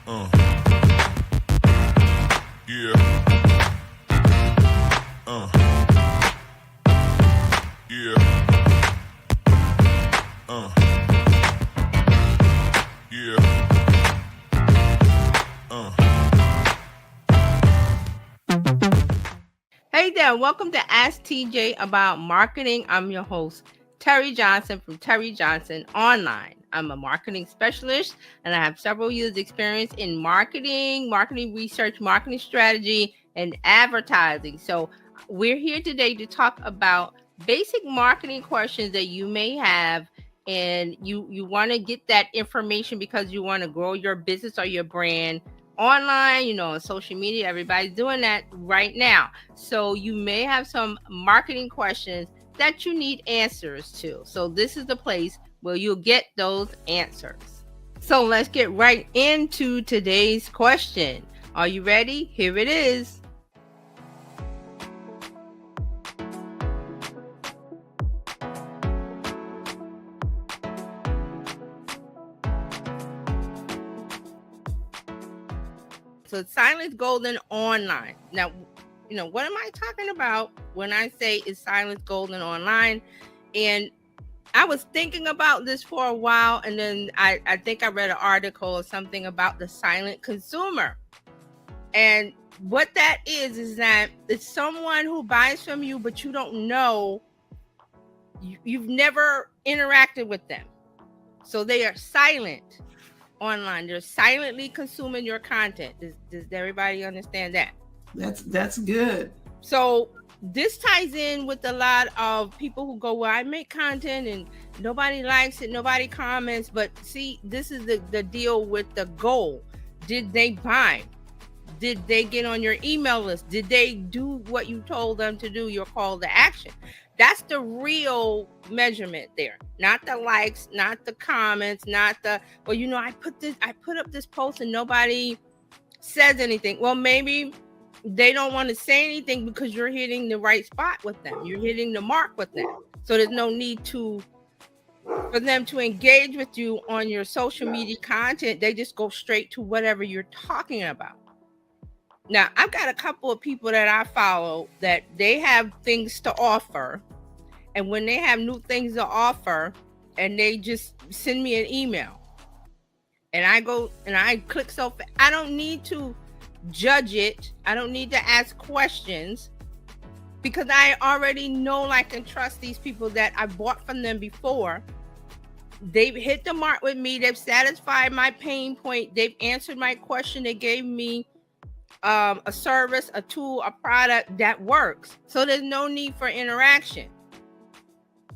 Uh, yeah. Yeah. Yeah. Hey there, welcome to Ask TJ About Marketing. I'm your host, Terry Johnson from Terry Johnson Online. I'm a marketing specialist and I have several years' experience in marketing research, marketing strategy, and advertising. So, we're here today to talk about basic marketing questions that you may have, and you want to get that information because you want to grow your business or your brand online, on social media. Everybody's doing that right now. So you may have some marketing questions that you need answers to. So this is the place where you'll get those answers. So let's get right into today's question. Are you ready? Here it is. So silence golden online. Now, what am I talking about when I say is silence golden online? And I was thinking about this for a while, and then I think I read an article or something about the silent consumer. And what that is that it's someone who buys from you, but you don't know, you've never interacted with them. So they are silent online. They're silently consuming your content. Does everybody understand that? That's good. So this ties in with a lot of people who go, well, I make content and nobody likes it, nobody comments. But see, this is the deal with the goal. Did they buy? Did they get on your email list? Did they do what you told them to do, your call to action? That's the real measurement there. Not the likes, not the comments, not the, well, I put up this post and nobody says anything. Well, maybe they don't want to say anything because you're hitting the right spot with them. You're hitting the mark with them. So there's no need for them to engage with you on your social media content. They just go straight to whatever you're talking about. Now, I've got a couple of people that I follow that they have things to offer. And when they have new things to offer, and they just send me an email. And I go and I click I don't need to judge it. I don't need to ask questions because I already know, like, and trust these people that I bought from them before. They've hit the mark with me. They've satisfied my pain point. They've answered my question. They gave me a service, a tool, a product that works. So there's no need for interaction.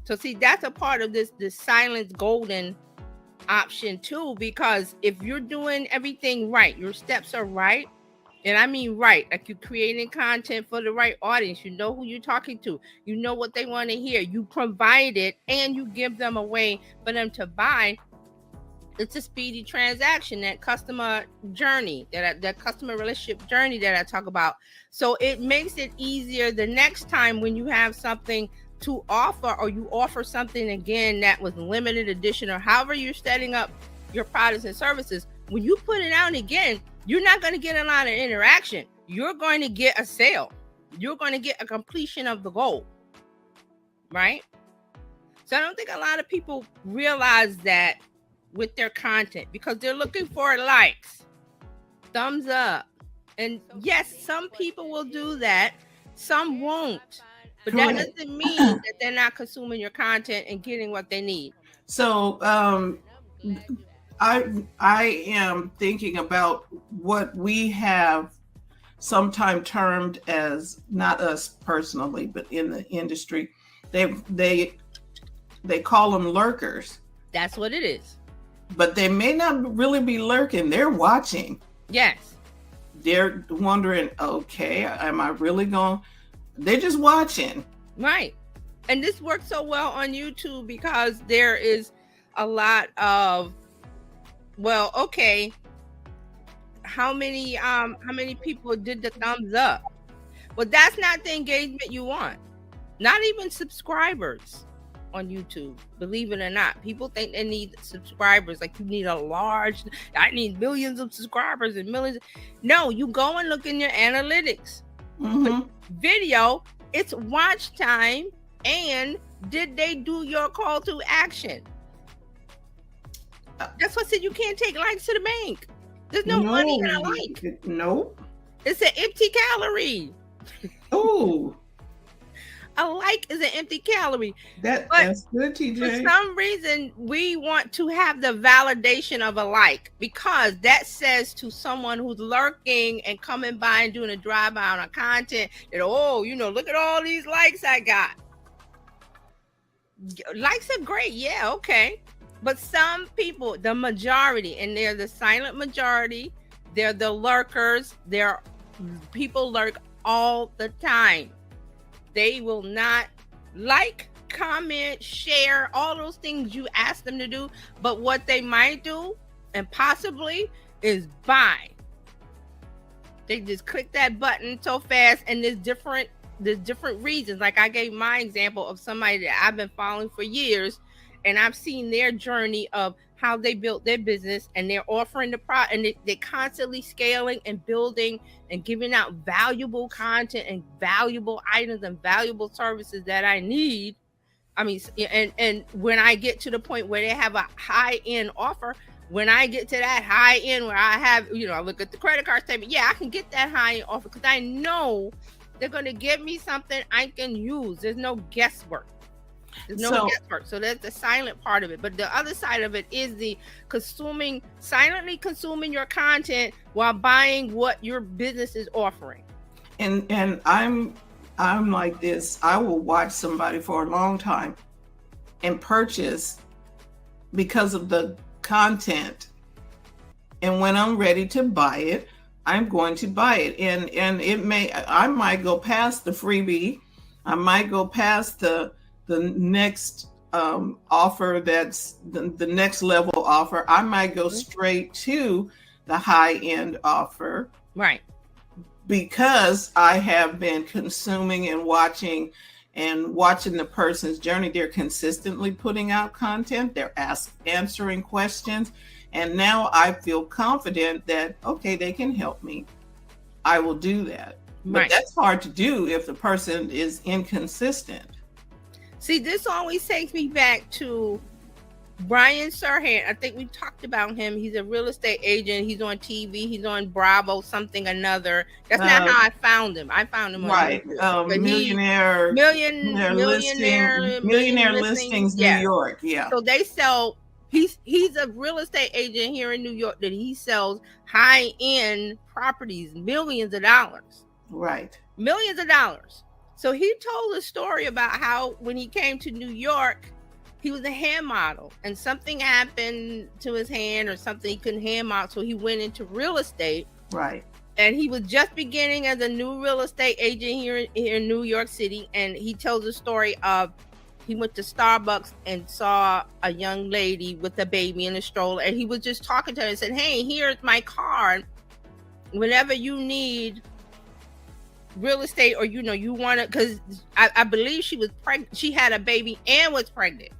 So see, that's a part of this silence golden option too, because if you're doing everything right, your steps are right, and I mean right, like you're creating content for the right audience, you know who you're talking to, you know what they want to hear, you provide it, and you give them a way for them to buy. It's a speedy transaction, that customer journey, that customer relationship journey that I talk about. So it makes it easier the next time when you have something to offer, or you offer something again that was limited edition, or however you're setting up your products and services. When you put it out again, you're not going to get a lot of interaction. You're going to get a sale. You're going to get a completion of the goal, right? So I don't think a lot of people realize that with their content, because they're looking for likes, thumbs up. And yes, some people will do that, some won't. But that doesn't mean that they're not consuming your content and getting what they need. So I am thinking about what we have sometimes termed as, not us personally, but in the industry, they call them lurkers. That's what it is. But they may not really be lurking. They're watching. Yes. They're wondering, okay, am I really going? They're just watching. Right. And this works so well on YouTube because there is a lot of, well, okay, how many people did the thumbs up? Well, that's not the engagement you want. Not even subscribers. on YouTube. Believe it or not, people think they need subscribers. Like you need I need millions of subscribers and millions. No, you go and look in your analytics. Mhm. Video, it's watch time, and did they do your call to action? That's what I said. You can't take likes to the bank. There's no money in a like. No. It's an empty calorie. Oh, A like is an empty calorie. that's good, TJ. For some reason, we want to have the validation of a like, because that says to someone who's lurking and coming by and doing a drive-by on a content that, oh, look at all these likes I got. Likes are great. Yeah, okay. But some people, the majority, and they're the silent majority, they're the lurkers. People lurk all the time. They will not like, comment, share, all those things you ask them to do. But what they might do, and possibly, is buy. They just click that button so fast, and there's different reasons. Like I gave my example of somebody that I've been following for years, and I've seen their journey of how they built their business, and they're offering the product, and they're constantly scaling and building and giving out valuable content and valuable items and valuable services that I need. I mean, and when I get to the point where they have a high-end offer, when I get to that high-end where I have, I look at the credit card statement, yeah, I can get that high-end offer because I know they're going to give me something I can use. There's no guesswork. Guesswork. So that's the silent part of it. But the other side of it is the silently consuming your content while buying what your business is offering. And I'm like this. I will watch somebody for a long time and purchase because of the content. And when I'm ready to buy it, I'm going to buy it. And I might go past the freebie. I might go past the next offer, that's the next level offer. I might go straight to the high-end offer. Right. Because I have been consuming and watching the person's journey. They're consistently putting out content. They're answering questions. And now I feel confident that, okay, they can help me. I will do that. But that's hard to do if the person is inconsistent. See, this always takes me back to Brian Serhan. I think we talked about him. He's a real estate agent. He's on TV. He's on Bravo, something another. That's not how I found him. I found him on Millionaire Listings, New York. Yeah. So they sell. He's a real estate agent here in New York that he sells high-end properties, millions of dollars. Right. Millions of dollars. So he told a story about how when he came to New York, he was a hand model and something happened to his hand or something he couldn't hand model. So he went into real estate. Right. And he was just beginning as a new real estate agent here in New York City. And he tells a story of he went to Starbucks and saw a young lady with a baby in a stroller. And he was just talking to her and said, hey, here's my card. Whenever you need real estate, or you want to, because I believe she was pregnant, she had a baby and was pregnant,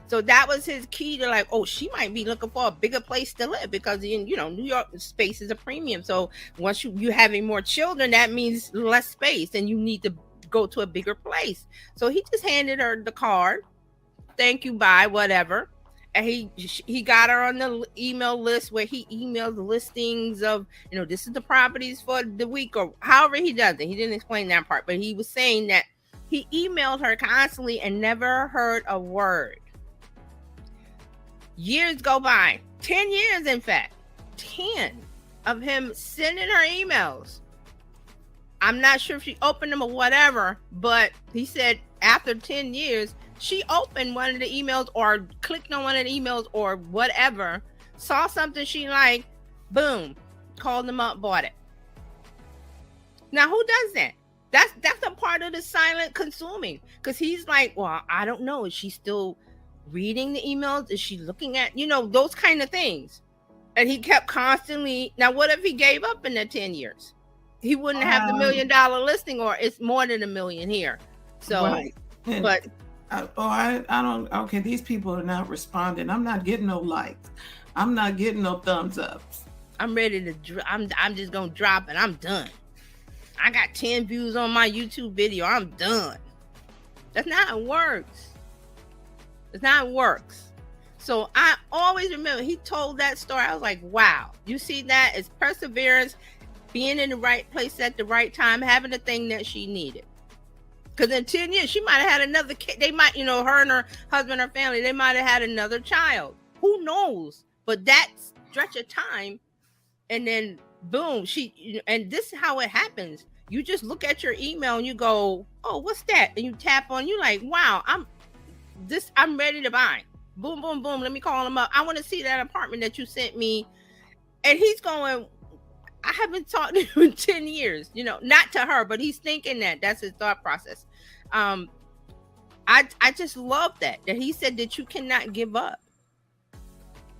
so that was his key to, like, oh, she might be looking for a bigger place to live, because in New York, space is a premium. So once you having more children, that means less space and you need to go to a bigger place. So he just handed her the card, thank you, bye, whatever. And he got her on the email list where he emails listings of, this is the properties for the week, or however he does it. He didn't explain that part, but he was saying that he emailed her constantly and never heard a word. Years go by, 10 years, in fact, 10 of him sending her emails. I'm not sure if she opened them or whatever, but he said after 10 years, she opened one of the emails or clicked on one of the emails or whatever, saw something she liked, boom, called them up, bought it. Now, who does that? That's a part of the silent consuming, because he's like, well, I don't know. Is she still reading the emails? Is she looking at, those kind of things? And he kept constantly. Now, what if he gave up in the 10 years? He wouldn't have the $1 million listing, or it's more than $1 million here. So, right. But I don't. Okay, these people are not responding. I'm not getting no likes. I'm not getting no thumbs ups. I'm ready to. I'm just gonna drop it. I'm done. I got 10 views on my YouTube video. I'm done. That's not how it works. That's not how it works. So I always remember he told that story. I was like, wow. You see that? It's perseverance, being in the right place at the right time, having the thing that she needed. Because in 10 years, she might have had another kid. They might, her and her husband, her family, they might have had another child. Who knows? But that stretch of time, and then boom, and this is how it happens. You just look at your email and you go, oh, what's that? And you tap on, you like, wow, I'm ready to buy. Boom, boom, boom. Let me call him up. I want to see that apartment that you sent me. And he's going, I haven't talked to you in 10 years, not to her, but he's thinking that's his thought process. I just love that he said that you cannot give up.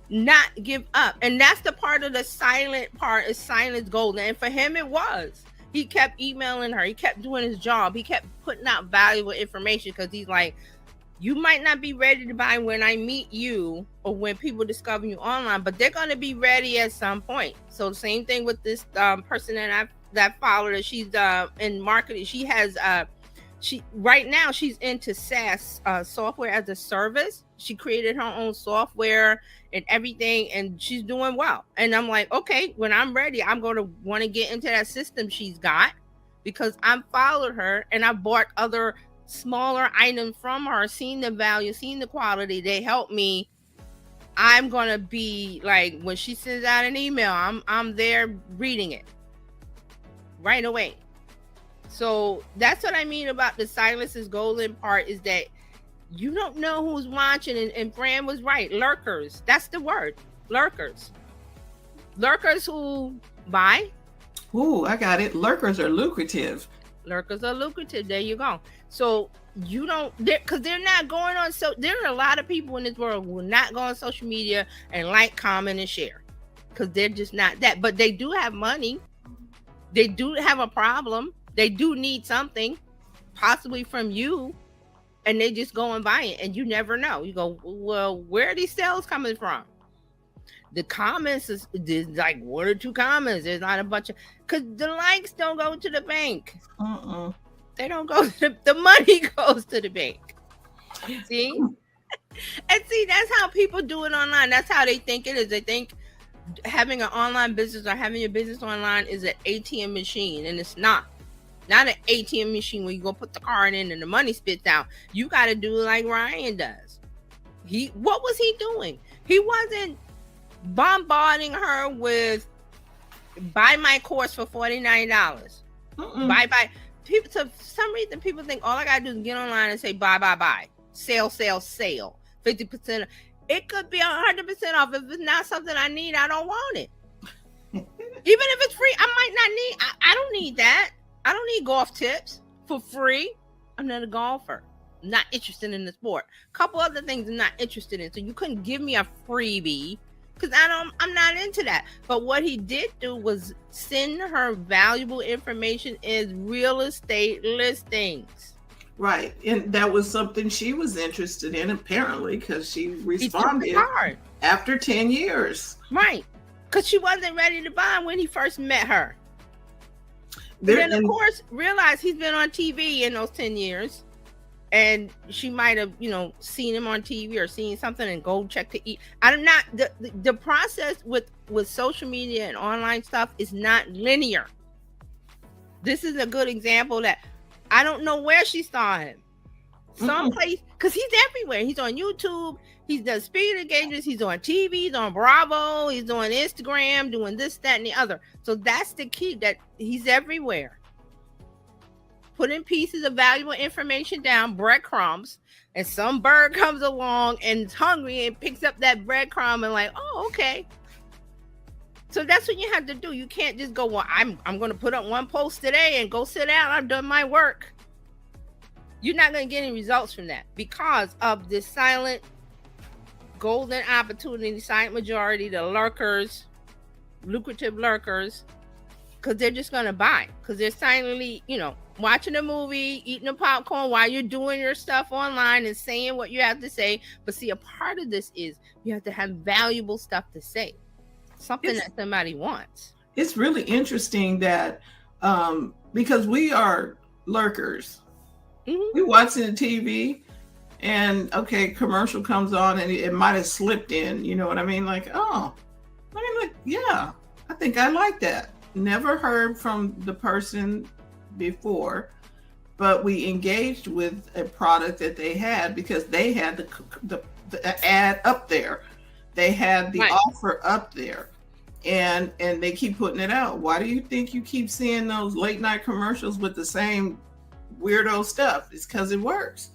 Not give up. And that's the part of the silent part is silence golden. And for him, it was. He kept emailing her. He kept doing his job. He kept putting out valuable information because he's like, you might not be ready to buy when I meet you or when people discover you online, but they're going to be ready at some point. So the same thing with this person that followed her. She's in marketing. She has right now she's into SaaS, software as a service. She created her own software and everything, and she's doing well. And I'm like, okay, when I'm ready, I'm going to want to get into that system she's got because I followed her and I bought other smaller items from her, seen the value, seen the quality. They help me. I'm going to be like, when she sends out an email, I'm there reading it right away. So that's what I mean about the silence is golden part, is that you don't know who's watching. And Fran was right. Lurkers. That's the word. Lurkers. Lurkers who buy. Ooh, I got it. Lurkers are lucrative. Lurkers are lucrative. There you go. So you don't, because they're not going on. So there are a lot of people in this world who will not go on social media and like, comment, and share because they're just not that. But they do have money. They do have a problem. They do need something, possibly from you, and they just go and buy it, and you never know. You go, well, where are these sales coming from? The comments there's like 1 or 2 comments. There's not a bunch of, because the likes don't go to the bank. They don't go to the money goes to the bank. See? And see, that's how people do it online. That's how they think it is. They think having an online business or having your business online is an ATM machine, and it's not. Not an ATM machine where you go put the card in and the money spits out. You got to do like Ryan does. What was he doing? He wasn't bombarding her with buy my course for $49. Buy. People, for some reason, people think all I got to do is get online and say buy. Sale. 50%. It could be 100% off. If it's not something I need, I don't want it. Even if it's free, I might not need. I don't need that. I don't need golf tips for free. I'm not a golfer. I'm not interested in the sport. A couple other things I'm not interested in. So you couldn't give me a freebie because I'm not into that. But what he did do was send her valuable information as real estate listings. Right. And that was something she was interested in, apparently, because she responded after 10 years. Right. Because she wasn't ready to buy when he first met her. Then, of course, realize he's been on TV in those 10 years. And she might have, seen him on TV or seen something and go check to eat. I'm not, the process with social media and online stuff is not linear. This is a good example that I don't know where she saw him. Someplace, because he's everywhere. He's on YouTube. He does speaking engagements. He's on TV. He's on Bravo. He's on Instagram doing this, that, and the other. So that's the key, that he's everywhere. Putting pieces of valuable information down, breadcrumbs, and some bird comes along and is hungry and picks up that breadcrumb and like, oh, okay. So that's what you have to do. You can't just go, well, I'm going to put up one post today and go sit down. I've done my work. You're not going to get any results from that because of this silent golden opportunity, silent majority, the lurkers, lucrative lurkers. because they're just gonna buy, because they're silently, watching a movie, eating a popcorn while you're doing your stuff online and saying what you have to say. But see, a part of this is you have to have valuable stuff to say, something that somebody wants. It's really interesting that because we are lurkers, we watching the TV, and commercial comes on and it might have slipped in. You know what I mean? Like, yeah, I think I like that. Never heard from the person before, but we engaged with a product that they had because they had the ad up there. They had the offer up there, and they keep putting it out. Why do you think you keep seeing those late night commercials with the same weirdo stuff? It's because it works.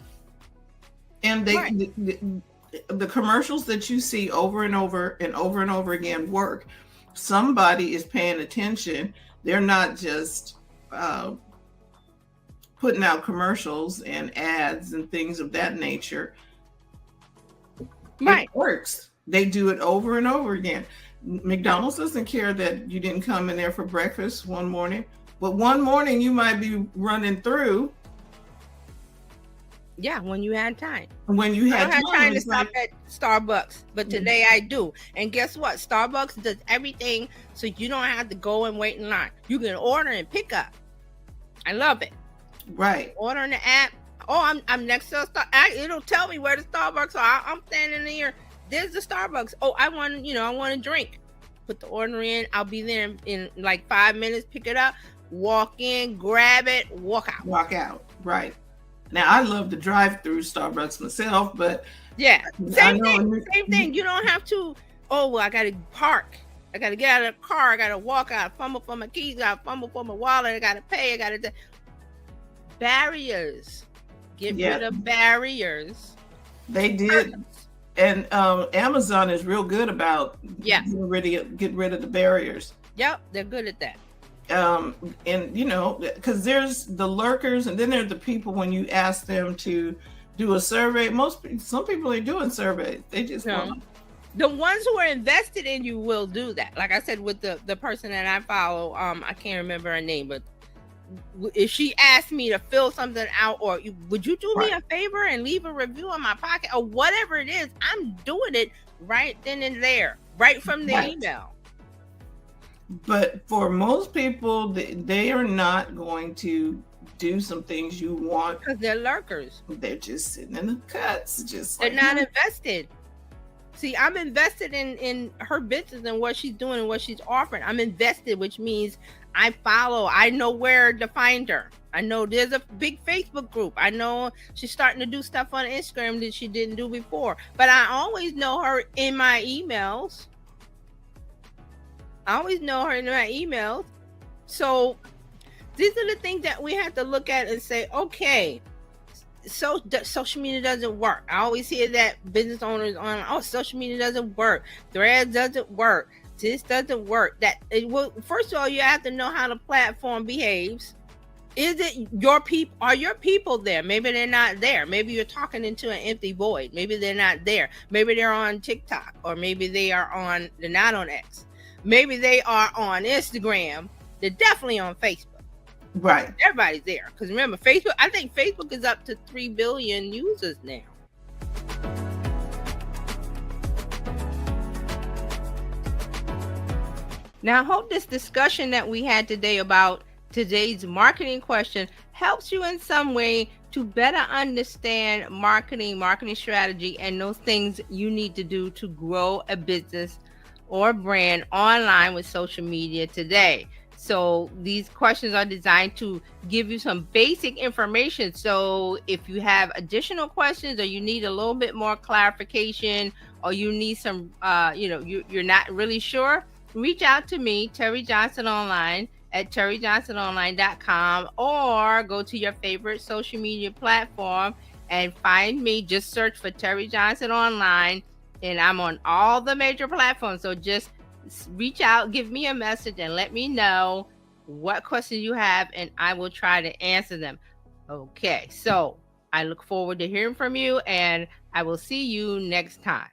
And the commercials that you see over and over and over and over again work. Somebody is paying attention. They're not just putting out commercials and ads and things of that nature. It works. They do it over and over again. McDonald's doesn't care that you didn't come in there for breakfast one morning, but one morning you might be running through. Yeah, when you had time. When you had time to stop at Starbucks, but today I do. And guess what? Starbucks does everything so you don't have to go and wait in line. You can order and pick up. I love it. Right. Order in the app. Oh, I'm next to a Starbucks. It'll tell me where the Starbucks are. I'm standing here. There's the Starbucks. Oh, I want a drink. Put the order in. I'll be there in like 5 minutes. Pick it up. Walk in, grab it, walk out. Walk out. Right. Now, I love to drive through Starbucks myself, but yeah, same thing. You don't have to. Oh, well, I got to park. I got to get out of the car. I got to walk out, fumble for my keys. I got to fumble for my wallet. I got to pay. I got to barriers. Get rid of barriers. They did. And Amazon is real good about getting rid of the barriers. Yep, they're good at that. And because there's the lurkers, and then there's the people when you ask them to do a survey. Some people ain't doing surveys. They just want the ones who are invested in you will do that. Like I said, with the person that I follow, I can't remember her name, but if she asked me to fill something out, or would you do me a favor and leave a review on my podcast or whatever it is, I'm doing it right then and there, right from the email. But for most people, they are not going to do some things you want because they're lurkers. They're just sitting in the cuts. They're not invested. See, I'm invested in her business and what she's doing and what she's offering. I'm invested, which means I follow. I know where to find her. I know there's a big Facebook group. I know she's starting to do stuff on Instagram that she didn't do before. But I always know her in my emails. So these are the things that we have to look at and say, okay, so social media doesn't work. I always hear that business owners on, social media doesn't work. Threads doesn't work. This doesn't work. First of all, you have to know how the platform behaves. Is it your people? Are your people there? Maybe they're not there. Maybe you're talking into an empty void. Maybe they're not there. Maybe they're on TikTok, or maybe they're not on X. Maybe they are on Instagram. They're definitely on Facebook. Right. Everybody's there. Because remember, Facebook, I think Facebook is up to 3 billion users now. Now, I hope this discussion that we had today about today's marketing question helps you in some way to better understand marketing strategy, and those things you need to do to grow a business or brand online with social media today. So these questions are designed to give you some basic information. So if you have additional questions, or you need a little bit more clarification, or you need some, you're not really sure, reach out to me, Terry Johnson Online, at terryjohnsononline.com, or go to your favorite social media platform and find me. Just search for Terry Johnson Online, and I'm on all the major platforms. So just reach out, give me a message, and let me know what questions you have, and I will try to answer them. Okay, so I look forward to hearing from you, and I will see you next time.